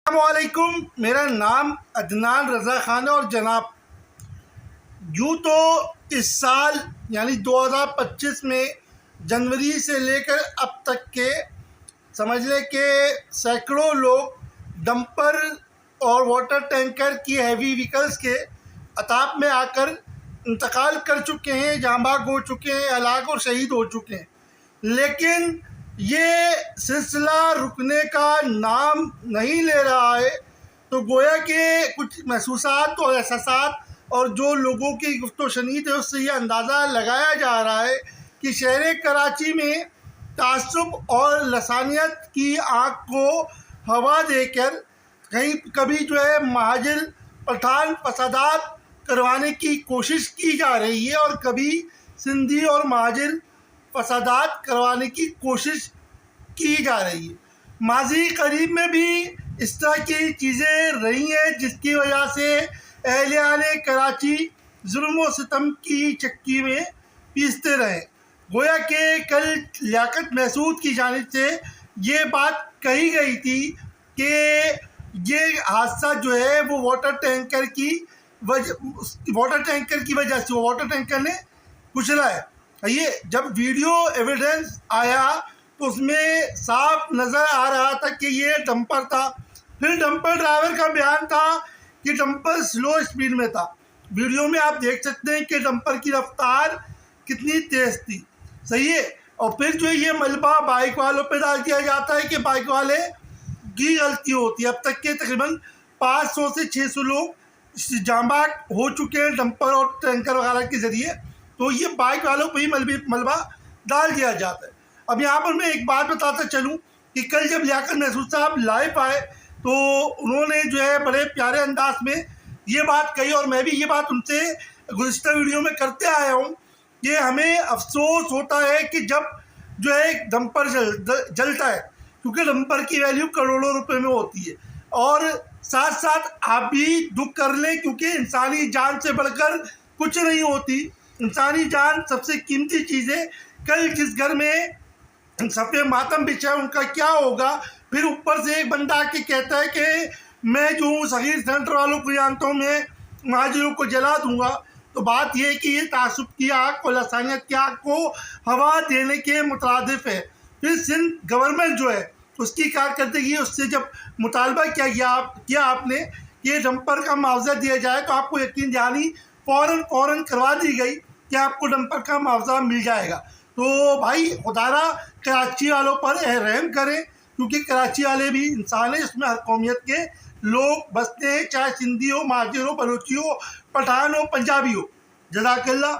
अस्सलामुअलैकुम, मेरा नाम अदनान रज़ा खान है। और जनाब, यूँ तो इस साल यानी 2025 में जनवरी से लेकर अब तक के समझ लें कि सैकड़ों लोग डंपर और वाटर टैंकर की हैवी व्हीकल्स के अताप में आकर इंतकाल कर चुके हैं, जाँ बाग हो चुके हैं, हलाक और शहीद हो चुके हैं। लेकिन ये सिलसिला रुकने का नाम नहीं ले रहा है। तो गोया कि कुछ महसूसात और एहसासात और जो लोगों की गुफ्तो शनीद है उससे ये अंदाज़ा लगाया जा रहा है कि शहर कराची में तासुब और लसानियत की आग को हवा देकर कहीं कभी जो है महाजिर पठान फसादात करवाने की कोशिश की जा रही है और कभी सिंधी और महाजिर फसादात करवाने की कोशिश की जा रही है। माजी करीब में भी इस तरह की चीज़ें रही हैं जिसकी वजह से अहले कराची जुल्म व सितम की चक्की में पीसते रहे। गोया कि कल लियाकत महसूद की जानिब से ये बात कही गई थी कि ये हादसा जो है वो वाटर टैंकर की वजह से वो वाटर टैंकर ने कुचला है। ये जब वीडियो एविडेंस आया तो उसमें साफ नज़र आ रहा था कि ये डंपर था। फिर डंपर ड्राइवर का बयान था कि डंपर स्लो स्पीड में था। वीडियो में आप देख सकते हैं कि डंपर की रफ्तार कितनी तेज़ थी, सही है। और फिर जो ये मलबा बाइक वालों पे डाल दिया जाता है कि बाइक वाले की गलती होती है। अब तक के तकरीबन 500 से 600 लोग जाँ बाग हो चुके हैं डंपर और टैंकर वगैरह के ज़रिए। तो ये बाइक वालों पर ही मलबा डाल दिया जाता है। अब यहाँ पर मैं एक बात बताता चलूँ कि कल जब लियाकत महसूद साहब लाइव आए तो उन्होंने जो है बड़े प्यारे अंदाज में ये बात कही और मैं भी ये बात उनसे गुज़िश्ता वीडियो में करते आया हूँ कि हमें अफसोस होता है कि जब जो है डंपर जलता है, क्योंकि डंपर की वैल्यू करोड़ों रुपए में होती है। और साथ साथ आप भी दुख कर लें क्योंकि इंसानी जान से बढ़कर कुछ नहीं होती। इंसानी जान सबसे कीमती चीज़ है। कल जिस घर में सफ़े मातम बिछा है उनका क्या होगा। फिर ऊपर से एक बंदा आके कहता है कि मैं जो हूँ सगीर सेंटर वालों को जानता हूँ, मैं महाजिरों को जला दूंगा। तो बात यह है कि ये तासुब की आग और लसानियत की आग को हवा देने के मुतरादिफ है। फिर सिंध गवर्नमेंट जो है उसकी कारकर्दगी, उससे जब मुतालबा किया आपने कि ये डंपर का मुआवजा दिया जाए तो आपको यकीन दहानी फ़ौरन करवा दी गई कि आपको डंपर का मुआवजा मिल जाएगा। तो भाई खुदारा कराची वालों पर रहम करें, क्योंकि कराची वाले भी इंसान हैं, इसमें हर कौमियत के लोग बसते हैं, चाहे सिंधी हो, महाजिर हो, बलोची हो, पठान हो, पंजाबी हो। जज़ाकल्लाह।